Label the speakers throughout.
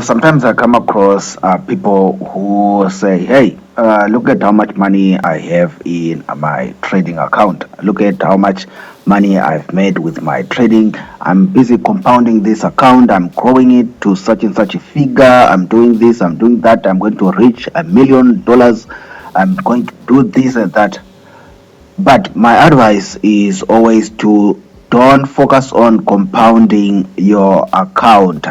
Speaker 1: sometimes I come across people who say, hey, look at how much money I have in my trading account. Look at how much money I've made with my trading. I'm busy compounding this account. I'm growing it to such and such a figure. I'm doing this, I'm doing that. I'm going to reach $1 million. I'm going to do this and that. But my advice is always to don't focus on compounding your account.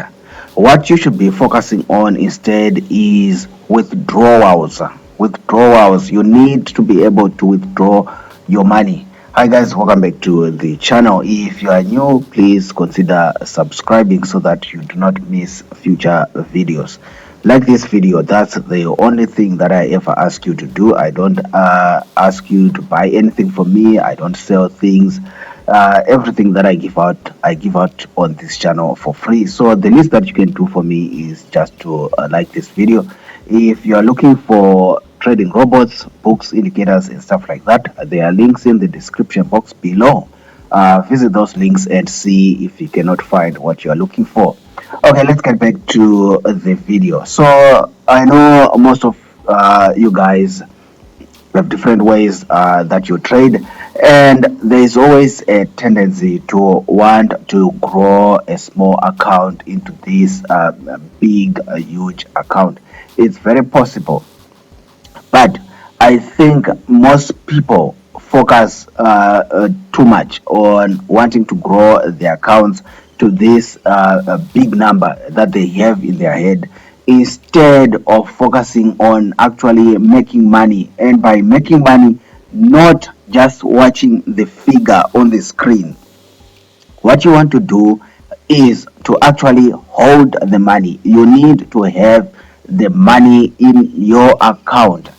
Speaker 1: What you should be focusing on instead is withdrawals. Withdrawals. You need to be able to withdraw your money. Hi guys, welcome back to the channel. If you are new, please consider subscribing so that you do not miss future videos. Like this video, that's the only thing that I ever ask you to do. I don't ask you to buy anything from me. I don't sell things. Everything that I give out on this channel for free. So the least that you can do for me is just to like this video. If you are looking for trading robots, books, indicators and stuff like that, there are links in the description box below. Visit those links and see if you cannot find what you are looking for. Okay, let's get back to the video. So I know most of you guys have different ways that you trade, and there is always a tendency to want to grow a small account into this big huge account. It's very possible, but I think most people focus too much on wanting to grow their accounts to this big number that they have in their head, instead of focusing on actually making money. And by making money, not just watching the figure on the screen. What you want to do is to actually hold the money. You need to have the money in your account.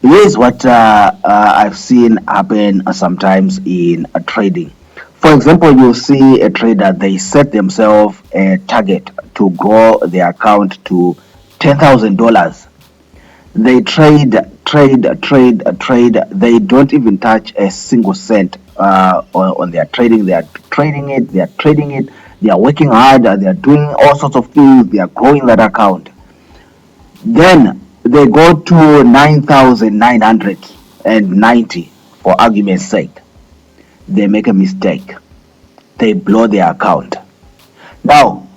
Speaker 1: Here's what I've seen happen sometimes in trading. For example, you see a trader, they set themselves a target to grow their account to $10,000. They trade. They don't even touch a single cent on their trading. They are trading it. They are working hard. They are doing all sorts of things. They are growing that account. Then they go to 9,990 for argument's sake. They make a mistake. They blow their account. Now,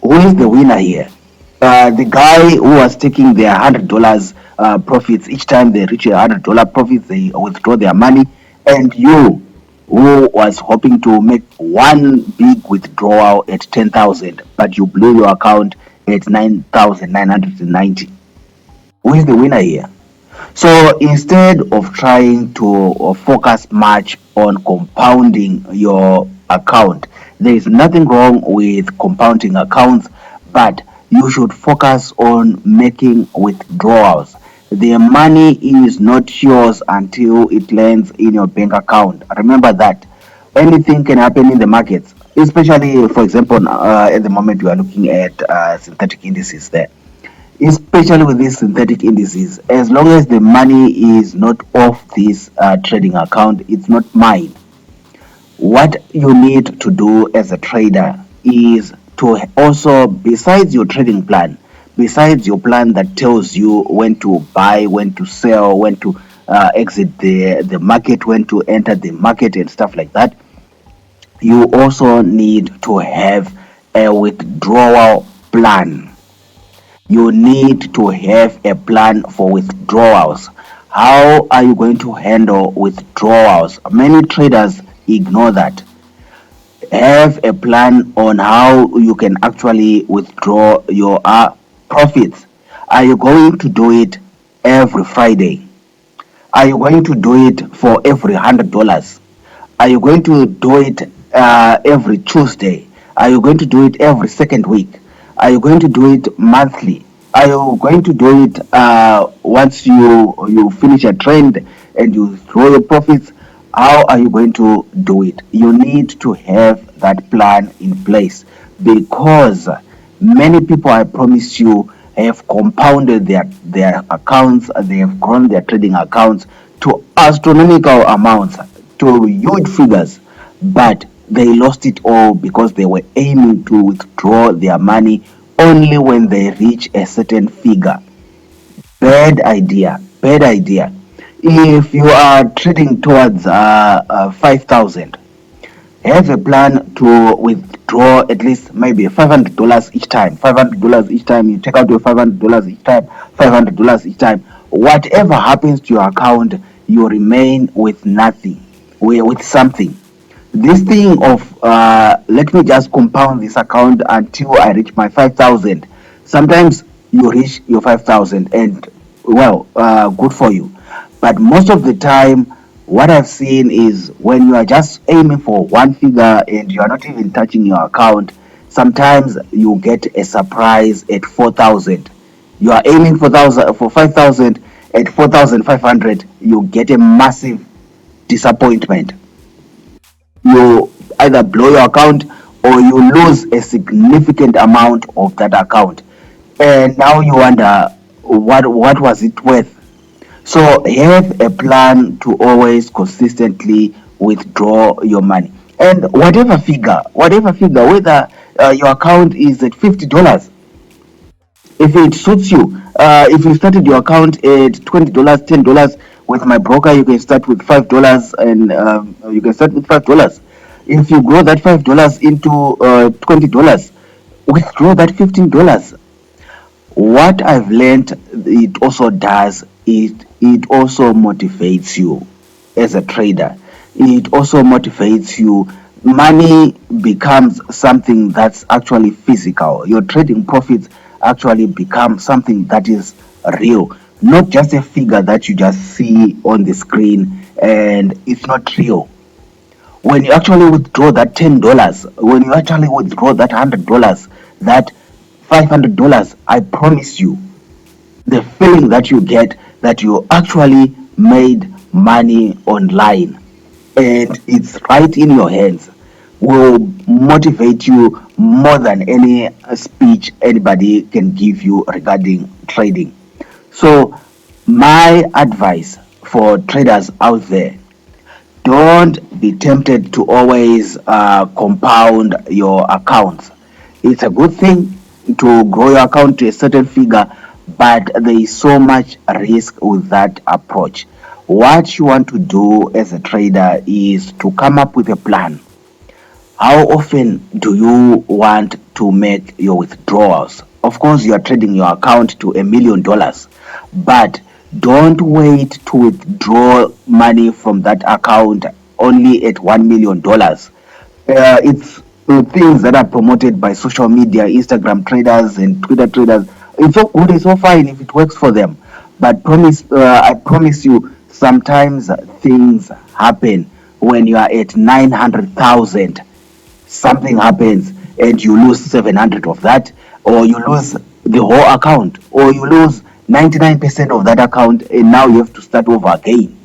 Speaker 1: who is the winner here? The guy who was taking their $100 profits each time they reach $100 profits, they withdraw their money, and you who was hoping to make one big withdrawal at 10,000, but you blew your account at 9,990. Who is the winner here? So instead of trying to focus much on compounding your account, there is nothing wrong with compounding accounts, but you should focus on making withdrawals. The money is not yours until it lands in your bank account. Remember that. Anything can happen in the markets, especially, for example, at the moment we are looking at synthetic indices there. Especially with these synthetic indices, as long as the money is not off this trading account, it's not mine. What you need to do as a trader is to also, besides your trading plan, besides your plan that tells you when to buy, when to sell, when to exit the market, when to enter the market and stuff like that, you also need to have a withdrawal plan. You need to have a plan for withdrawals. How are you going to handle withdrawals? Many traders ignore that. Have a plan on how you can actually withdraw your profits. Are you going to do it every Friday? Are you going to do it for every $100? Are you going to do it every Tuesday? Are you going to do it every second week? Are you going to do it monthly? Are you going to do it once you finish a trend and you throw your profits? How are you going to do it? You need to have that plan in place, because many people, I promise you, have compounded their accounts. They have grown their trading accounts to astronomical amounts, to huge figures, but they lost it all because they were aiming to withdraw their money only when they reach a certain figure. Bad idea. Bad idea. If you are trading towards 5,000, have a plan to withdraw at least maybe $500 each time. $500 each time. You take out your $500 each time. $500 each time. Whatever happens to your account, you remain with nothing, with something. This thing of let me just compound this account until I reach my 5,000. Sometimes you reach your 5,000 and well, good for you. But most of the time, what I've seen is when you are just aiming for one figure and you are not even touching your account, sometimes you get a surprise at 4,000. You are aiming for 5,000 at 4,500, you get a massive disappointment. You either blow your account or you lose a significant amount of that account, and now you wonder what was it worth. So have a plan to always consistently withdraw your money, and whatever figure, whether your account is at $50, if it suits you. If you started your account at $20, $10, with my broker, you can start with $5, and you can start with $5. If you grow that $5 into $20, withdraw that $15. What I've learned, it also does, it also motivates you as a trader. It also motivates you. Money becomes something that's actually physical. Your trading profits actually become something that is real, not just a figure that you just see on the screen and it's not real. When you actually withdraw that $10, when you actually withdraw that $100, that $500, I promise you, the feeling that you get that you actually made money online and it's right in your hands will motivate you more than any speech anybody can give you regarding trading. So, my advice for traders out there, don't be tempted to always compound your accounts. It's a good thing to grow your account to a certain figure, but there is so much risk with that approach. What you want to do as a trader is to come up with a plan. How often do you want to make your withdrawals? Of course, you are trading your account to $1,000,000, but don't wait to withdraw money from that account only at $1,000,000. It's things that are promoted by social media, Instagram traders and Twitter traders. It's so good, it's so fine if it works for them. But I promise you, sometimes things happen when you are at 900,000. Something happens and you lose 700 of that, or you lose the whole account, or you lose 99% of that account, and now you have to start over again.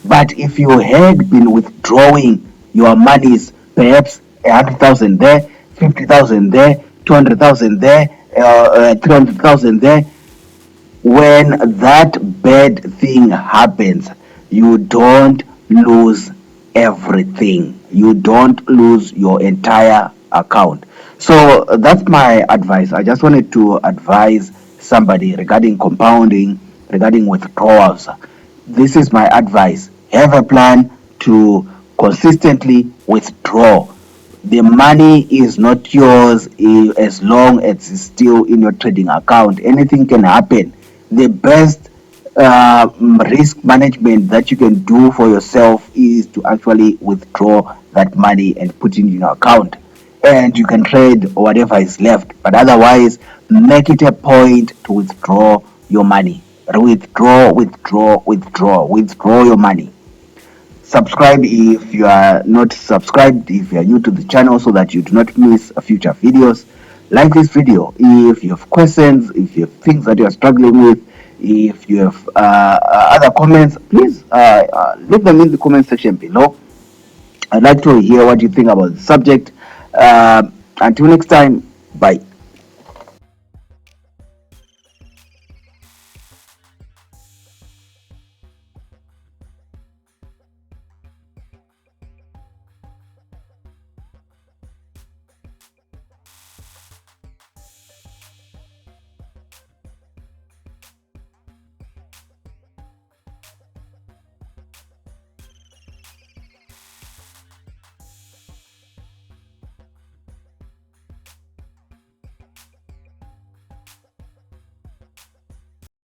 Speaker 1: But if you had been withdrawing your monies, perhaps 100,000 there, 50,000 there, 200,000 there, 300,000 there, when that bad thing happens, you don't lose everything. You don't lose your entire account. So that's my advice. I just wanted to advise somebody regarding compounding, regarding withdrawals. This is my advice. Have a plan to consistently withdraw. The money is not yours as long as it's still in your trading account. Anything can happen. The best risk management that you can do for yourself is to actually withdraw that money and put it in your account, and you can trade whatever is left. But otherwise, make it a point to withdraw your money. Withdraw your money. Subscribe if you are not subscribed, if you are new to the channel, so that you do not miss future videos. Like this video if you have questions, if you have things that you are struggling with, if you have other comments, please leave them in the comment section below. I'd like to hear what you think about the subject. Until next time, bye.